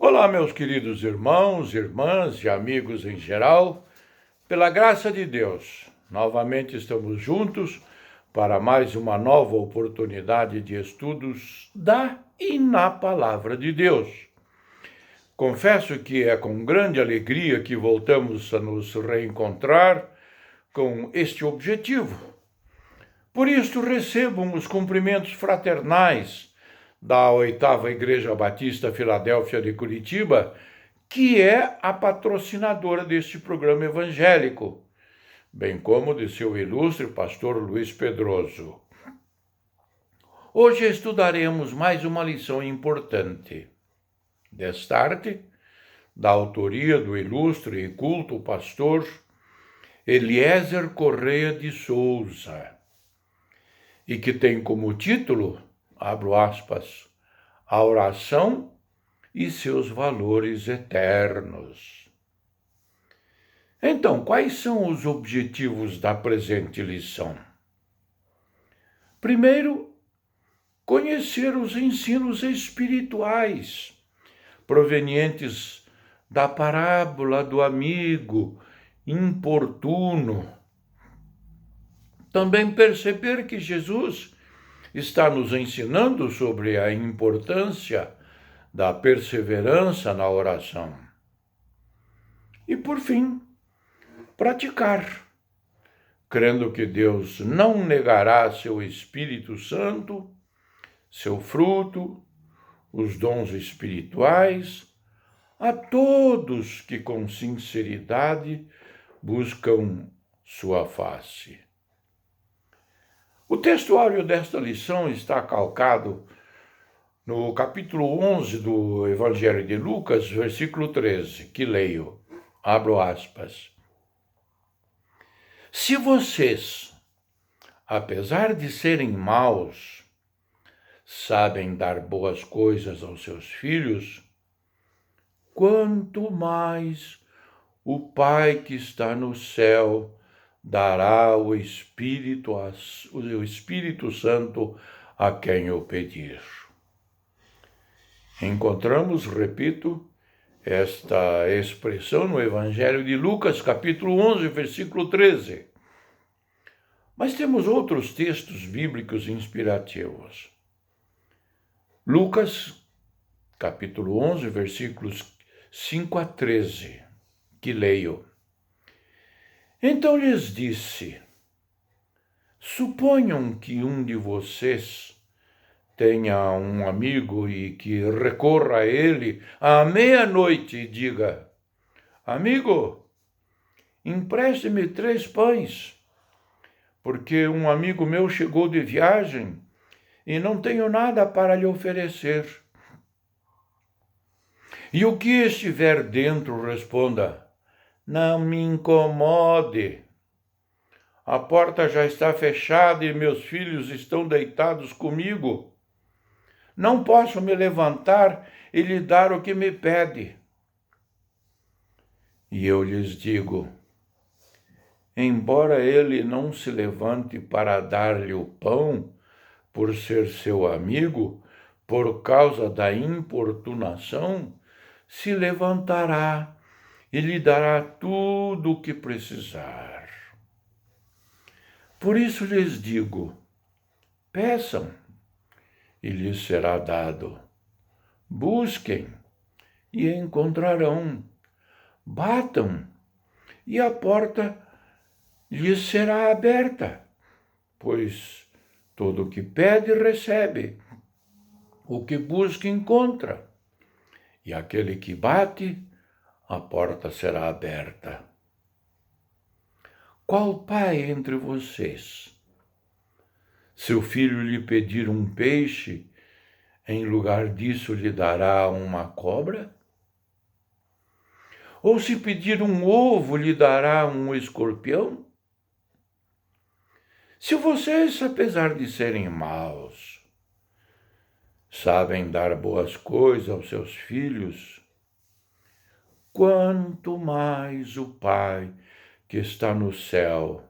Olá, meus queridos irmãos, irmãs e amigos em geral. Pela graça de Deus, novamente estamos juntos para mais uma nova oportunidade de estudos da e na Palavra de Deus. Confesso que é com grande alegria que voltamos a nos reencontrar com este objetivo. Por isto, recebam os cumprimentos fraternais da 8ª Igreja Batista Filadélfia de Curitiba, que é a patrocinadora deste programa evangélico, bem como de seu ilustre pastor Luiz Pedroso. Hoje estudaremos mais uma lição importante. Destarte, da autoria do ilustre e culto pastor Eliezer Correia de Souza, e que tem como título, abro aspas, a oração e seus valores eternos. Então, quais são os objetivos da presente lição? Primeiro, conhecer os ensinos espirituais provenientes da parábola do amigo importuno. Também perceber que Jesus está nos ensinando sobre a importância da perseverança na oração. E, por fim, praticar, crendo que Deus não negará seu Espírito Santo, seu fruto, os dons espirituais, a todos que com sinceridade buscam sua face. O textuário desta lição está calcado no capítulo 11 do Evangelho de Lucas, versículo 13, que leio, abro aspas. Se vocês, apesar de serem maus, sabem dar boas coisas aos seus filhos, quanto mais o Pai que está no céu dará o Espírito Santo a quem o pedir. Encontramos, repito, esta expressão no Evangelho de Lucas, capítulo 11, versículo 13. Mas temos outros textos bíblicos inspirativos. Lucas, capítulo 11, versículos 5 a 13, que leio. Então lhes disse, suponham que um de vocês tenha um amigo e que recorra a ele à meia-noite e diga, amigo, empreste-me 3 pães, porque um amigo meu chegou de viagem e não tenho nada para lhe oferecer. E o que estiver dentro responda, não me incomode. A porta já está fechada e meus filhos estão deitados comigo. Não posso me levantar e lhe dar o que me pede. E eu lhes digo, embora ele não se levante para dar-lhe o pão, por ser seu amigo, por causa da importunação, se levantará e lhe dará tudo o que precisar. Por isso lhes digo, peçam e lhes será dado. Busquem e encontrarão. Batam e a porta lhes será aberta, pois todo o que pede recebe, o que busca encontra, e aquele que bate, a porta será aberta. Qual pai entre vocês, seu filho lhe pedir um peixe, em lugar disso lhe dará uma cobra? Ou se pedir um ovo, lhe dará um escorpião? Se vocês, apesar de serem maus, sabem dar boas coisas aos seus filhos, quanto mais o Pai que está no céu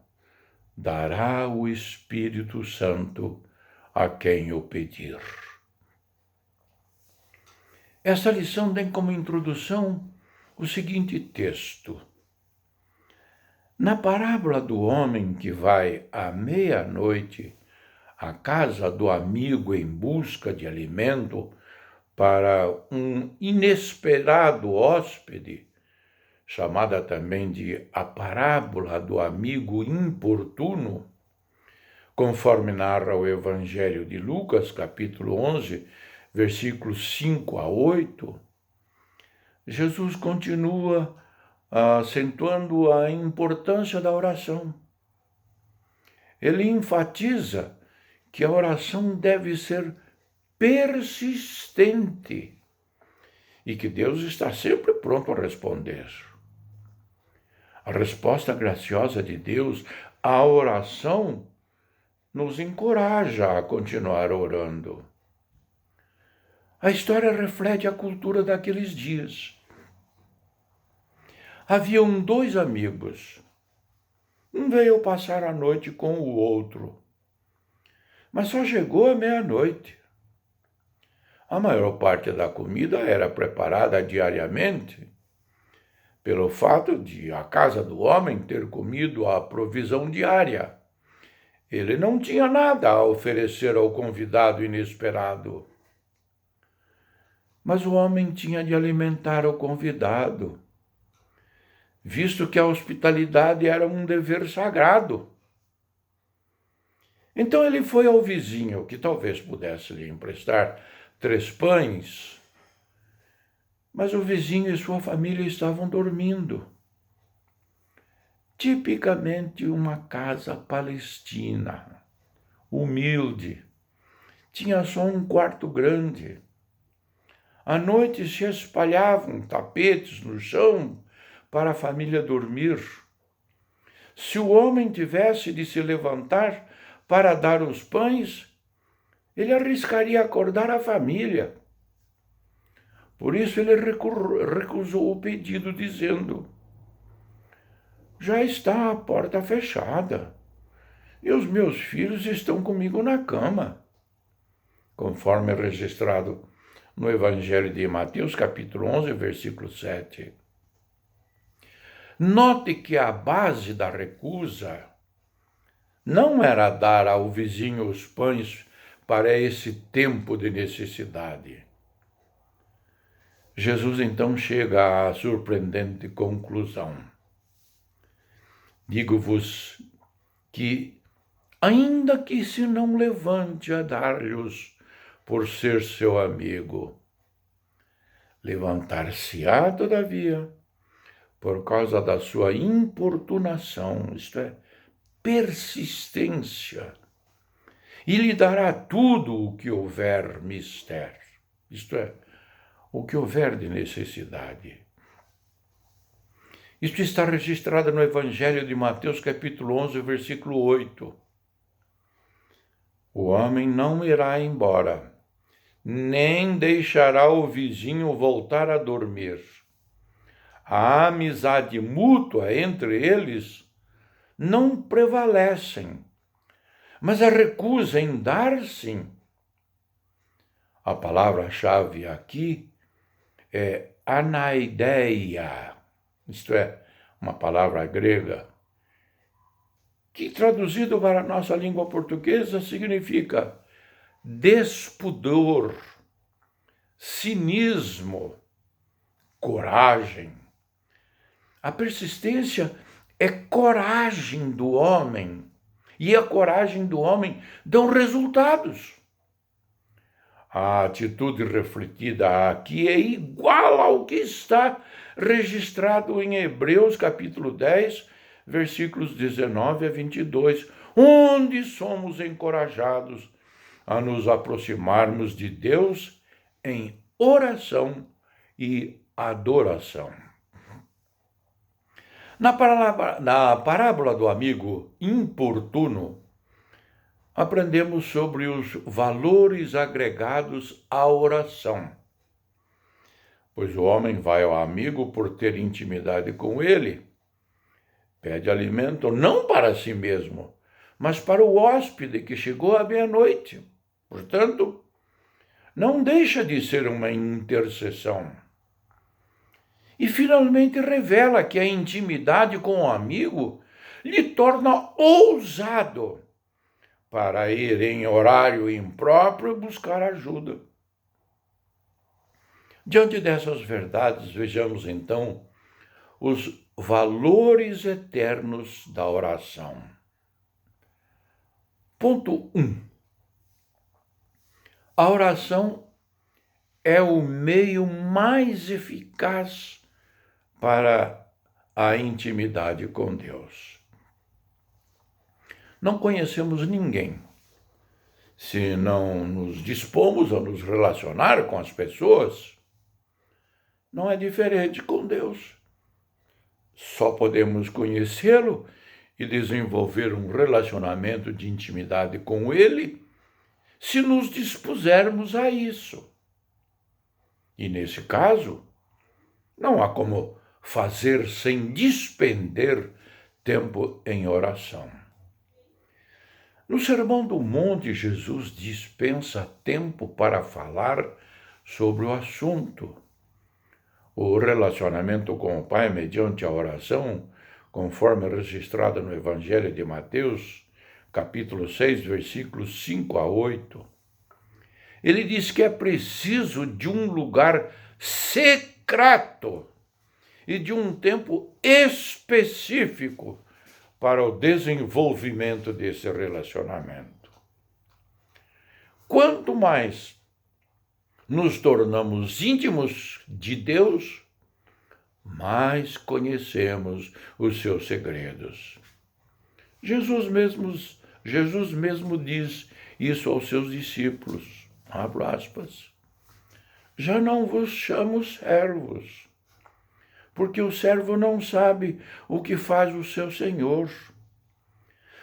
dará o Espírito Santo a quem o pedir. Esta lição tem como introdução o seguinte texto. Na parábola do homem que vai à meia-noite à casa do amigo em busca de alimento para um inesperado hóspede, chamada também de a parábola do amigo importuno, conforme narra o Evangelho de Lucas, capítulo 11, versículos 5 a 8, Jesus continua acentuando a importância da oração. Ele enfatiza que a oração deve ser persistente e que Deus está sempre pronto a responder. A resposta graciosa de Deus à oração nos encoraja a continuar orando. A história reflete a cultura daqueles dias. Haviam dois amigos. Um veio passar a noite com o outro, mas só chegou à meia-noite. A maior parte da comida era preparada diariamente, pelo fato de a casa do homem ter comido a provisão diária. Ele não tinha nada a oferecer ao convidado inesperado. Mas o homem tinha de alimentar o convidado, visto que a hospitalidade era um dever sagrado. Então ele foi ao vizinho, que talvez pudesse lhe emprestar 3 pães, mas o vizinho e sua família estavam dormindo. Tipicamente uma casa palestina, humilde, tinha só um quarto grande. À noite se espalhavam tapetes no chão para a família dormir. Se o homem tivesse de se levantar para dar os pães, ele arriscaria acordar a família. Por isso ele recusou o pedido, dizendo: já está a porta fechada e os meus filhos estão comigo na cama. Conforme registrado no Evangelho de Mateus, capítulo 11, versículo 7. Note que a base da recusa não era dar ao vizinho os pães para esse tempo de necessidade. Jesus então chega à surpreendente conclusão. Digo-vos que, ainda que se não levante a dar-lhes por ser seu amigo, levantar-se-á, todavia, por causa da sua importunação, isto é, persistência, e lhe dará tudo o que houver mister, isto é, o que houver de necessidade. Isto está registrado no Evangelho de Mateus, capítulo 11, versículo 8. O homem não irá embora, nem deixará o vizinho voltar a dormir. A amizade mútua entre eles não prevalecem, mas a recusa em dar-se. A palavra-chave aqui é anaideia, isto é, uma palavra grega, que traduzido para a nossa língua portuguesa significa despudor, cinismo, coragem. A persistência é coragem do homem, e a coragem do homem dão resultados. A atitude refletida aqui é igual ao que está registrado em Hebreus, capítulo 10, versículos 19 a 22, onde somos encorajados a nos aproximarmos de Deus em oração e adoração. Na parábola do amigo importuno, aprendemos sobre os valores agregados à oração. Pois o homem vai ao amigo por ter intimidade com ele, pede alimento não para si mesmo, mas para o hóspede que chegou à meia-noite. Portanto, não deixa de ser uma intercessão. E finalmente revela que a intimidade com o amigo lhe torna ousado para ir em horário impróprio buscar ajuda. Diante dessas verdades, vejamos então os valores eternos da oração. Ponto 1. A oração é o meio mais eficaz para a intimidade com Deus. Não conhecemos ninguém. Se não nos dispomos a nos relacionar com as pessoas, não é diferente com Deus. Só podemos conhecê-lo e desenvolver um relacionamento de intimidade com Ele se nos dispusermos a isso. E nesse caso, não há como fazer sem despender tempo em oração. No Sermão do Monte, Jesus dispensa tempo para falar sobre o assunto. O relacionamento com o Pai mediante a oração, conforme registrado no Evangelho de Mateus, capítulo 6, versículos 5 a 8. Ele diz que é preciso de um lugar secreto e de um tempo específico para o desenvolvimento desse relacionamento. Quanto mais nos tornamos íntimos de Deus, mais conhecemos os seus segredos. Jesus mesmo diz isso aos seus discípulos, abro aspas, já não vos chamo servos, porque o servo não sabe o que faz o seu senhor.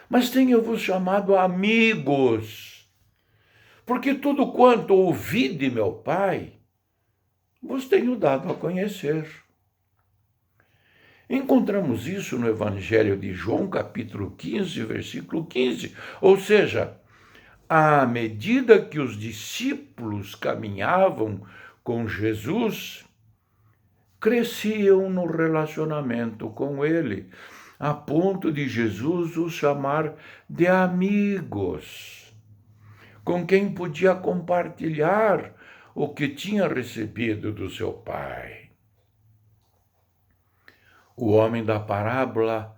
Mas tenho-vos chamado amigos, porque tudo quanto ouvi de meu Pai, vos tenho dado a conhecer. Encontramos isso no Evangelho de João, capítulo 15, versículo 15. Ou seja, à medida que os discípulos caminhavam com Jesus, cresciam no relacionamento com Ele, a ponto de Jesus os chamar de amigos, com quem podia compartilhar o que tinha recebido do seu Pai. O homem da parábola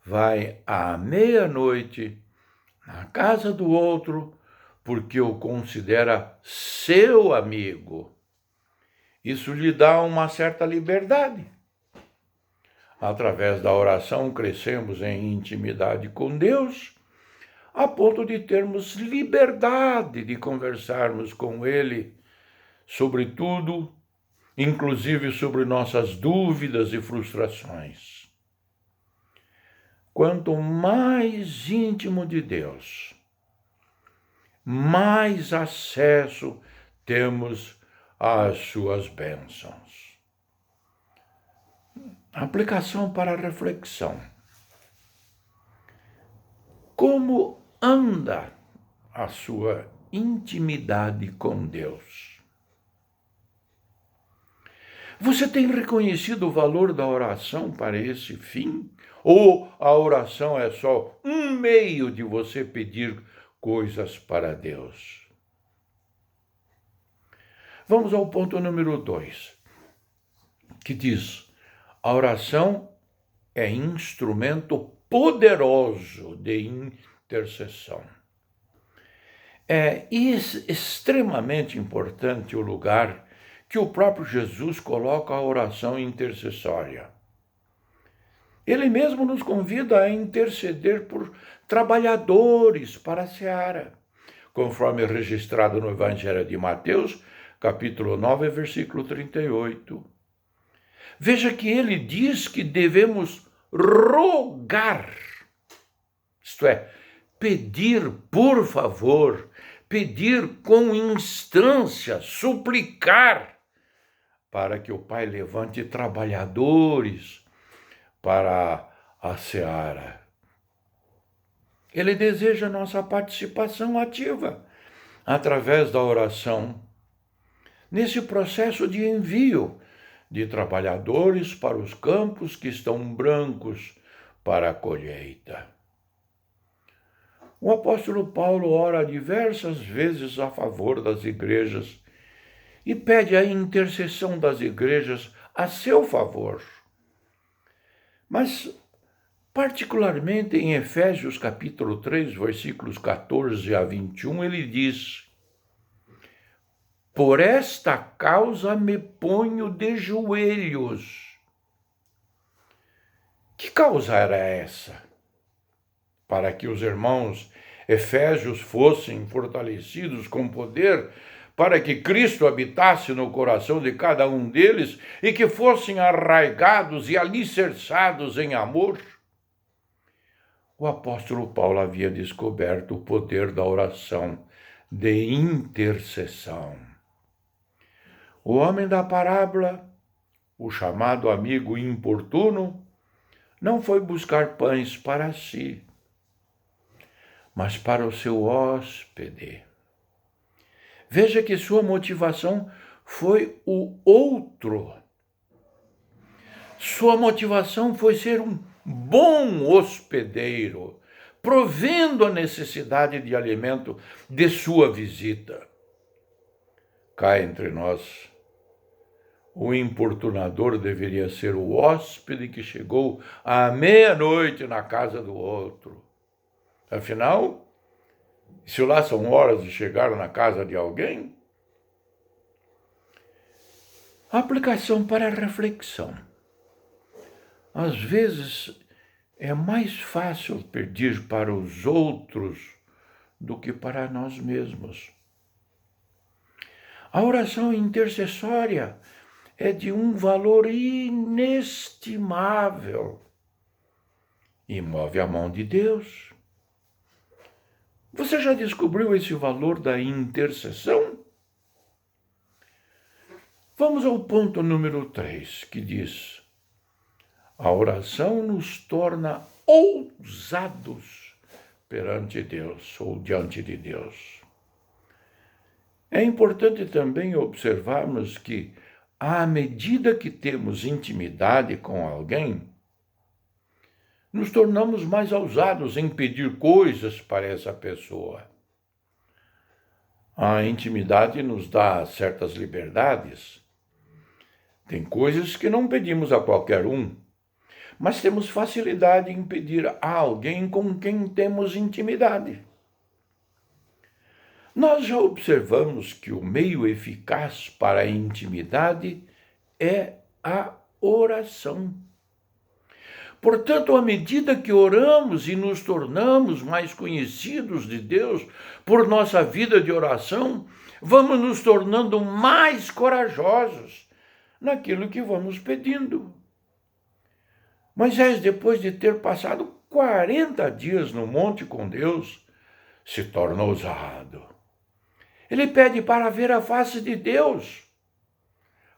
vai à meia-noite na casa do outro porque o considera seu amigo. Isso lhe dá uma certa liberdade. Através da oração, crescemos em intimidade com Deus, a ponto de termos liberdade de conversarmos com Ele sobre tudo, inclusive sobre nossas dúvidas e frustrações. Quanto mais íntimo de Deus, mais acesso temos às suas bênçãos. Aplicação para a reflexão. Como anda a sua intimidade com Deus? Você tem reconhecido o valor da oração para esse fim? Ou a oração é só um meio de você pedir coisas para Deus? Vamos ao ponto número 2, que diz: a oração é instrumento poderoso de intercessão. É extremamente importante o lugar que o próprio Jesus coloca a oração intercessória. Ele mesmo nos convida a interceder por trabalhadores para a seara, conforme registrado no Evangelho de Mateus, capítulo 9, versículo 38. Veja que ele diz que devemos rogar, isto é, pedir por favor, pedir com instância, suplicar, para que o Pai levante trabalhadores para a seara. Ele deseja nossa participação ativa através da oração, nesse processo de envio de trabalhadores para os campos que estão brancos para a colheita. O apóstolo Paulo ora diversas vezes a favor das igrejas e pede a intercessão das igrejas a seu favor. Mas, particularmente em Efésios capítulo 3, versículos 14 a 21, ele diz: por esta causa me ponho de joelhos. Que causa era essa? Para que os irmãos efésios fossem fortalecidos com poder, para que Cristo habitasse no coração de cada um deles e que fossem arraigados e alicerçados em amor. O apóstolo Paulo havia descoberto o poder da oração de intercessão. O homem da parábola, o chamado amigo importuno, não foi buscar pães para si, mas para o seu hóspede. Veja que sua motivação foi o outro. Sua motivação foi ser um bom hospedeiro, provendo a necessidade de alimento de sua visita. Cá entre nós, o importunador deveria ser o hóspede que chegou à meia-noite na casa do outro. Afinal, se lá são horas de chegar na casa de alguém, a aplicação para a reflexão. Às vezes, é mais fácil pedir para os outros do que para nós mesmos. A oração intercessória é de um valor inestimável e move a mão de Deus. Você já descobriu esse valor da intercessão? Vamos ao ponto número 3, que diz: a oração nos torna ousados perante Deus ou diante de Deus. É importante também observarmos que, à medida que temos intimidade com alguém, nos tornamos mais ousados em pedir coisas para essa pessoa. A intimidade nos dá certas liberdades. Tem coisas que não pedimos a qualquer um, mas temos facilidade em pedir a alguém com quem temos intimidade. Nós já observamos que o meio eficaz para a intimidade é a oração. Portanto, à medida que oramos e nos tornamos mais conhecidos de Deus por nossa vida de oração, vamos nos tornando mais corajosos naquilo que vamos pedindo. Moisés, depois de ter passado 40 dias no monte com Deus, se torna ousado. Ele pede para ver a face de Deus,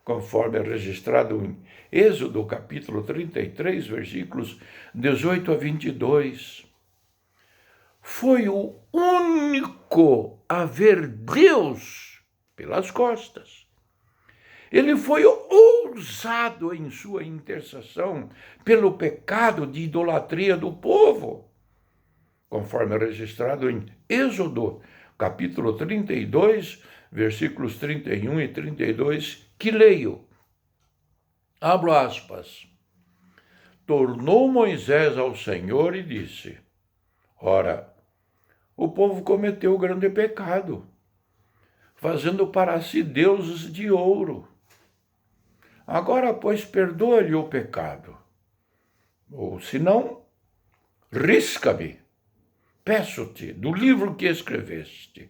conforme é registrado em Êxodo capítulo 33, versículos 18 a 22. Foi o único a ver Deus pelas costas. Ele foi ousado em sua intercessão pelo pecado de idolatria do povo, conforme é registrado em Êxodo capítulo 32, versículos 31 e 32, que leio. Abro aspas. Tornou Moisés ao Senhor e disse: ora, o povo cometeu grande pecado, fazendo para si deuses de ouro. Agora, pois, perdoa-lhe o pecado. Ou, se não, risca-me, peço-te, do livro que escreveste.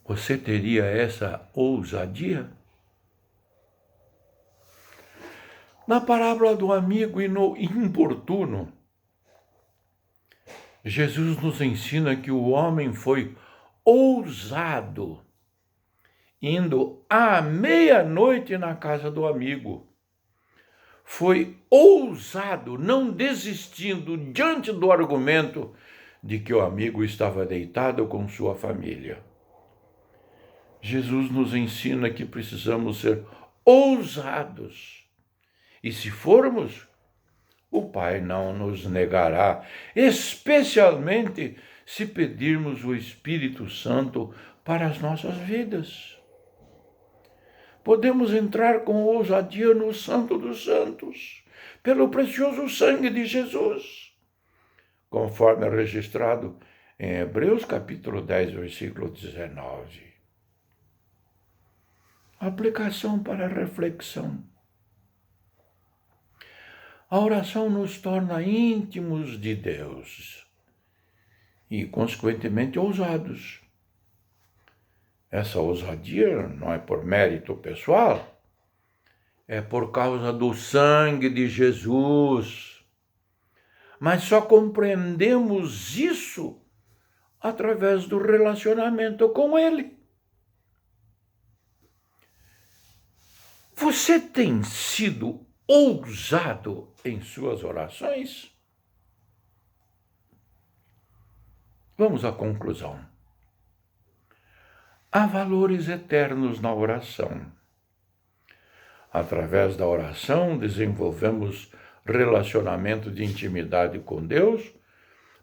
Você teria essa ousadia? Na parábola do amigo importuno, Jesus nos ensina que o homem foi ousado, indo à meia-noite na casa do amigo. Foi ousado, não desistindo diante do argumento de que o amigo estava deitado com sua família. Jesus nos ensina que precisamos ser ousados. E se formos, o Pai não nos negará, especialmente se pedirmos o Espírito Santo para as nossas vidas. Podemos entrar com ousadia no Santo dos Santos, pelo precioso sangue de Jesus, conforme é registrado em Hebreus capítulo 10, versículo 19. Aplicação para reflexão. A oração nos torna íntimos de Deus e, consequentemente, ousados. Essa ousadia não é por mérito pessoal, é por causa do sangue de Jesus. Mas só compreendemos isso através do relacionamento com Ele. Você tem sido ousado em suas orações? Vamos à conclusão. Há valores eternos na oração. Através da oração, desenvolvemos relacionamento de intimidade com Deus.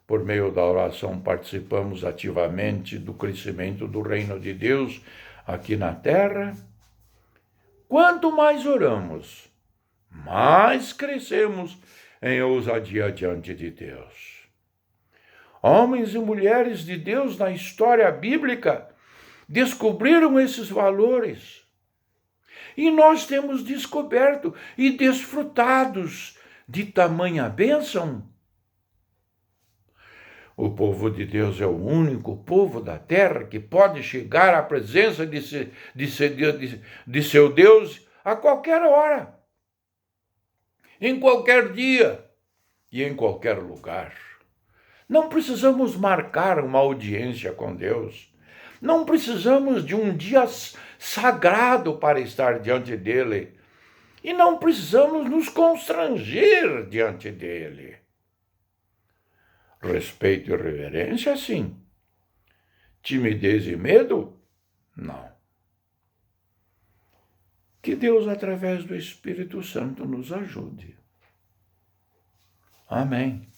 Por meio da oração, participamos ativamente do crescimento do reino de Deus aqui na terra. Quanto mais oramos, mais crescemos em ousadia diante de Deus. Homens e mulheres de Deus na história bíblica descobriram esses valores. E nós temos descoberto e desfrutados de tamanha bênção. O povo de Deus é o único povo da terra que pode chegar à presença de seu Deus a qualquer hora, em qualquer dia e em qualquer lugar. Não precisamos marcar uma audiência com Deus. Não precisamos de um dia sagrado para estar diante dele. E não precisamos nos constranger diante dele. Respeito e reverência, sim. Timidez e medo, não. Que Deus, através do Espírito Santo, nos ajude. Amém.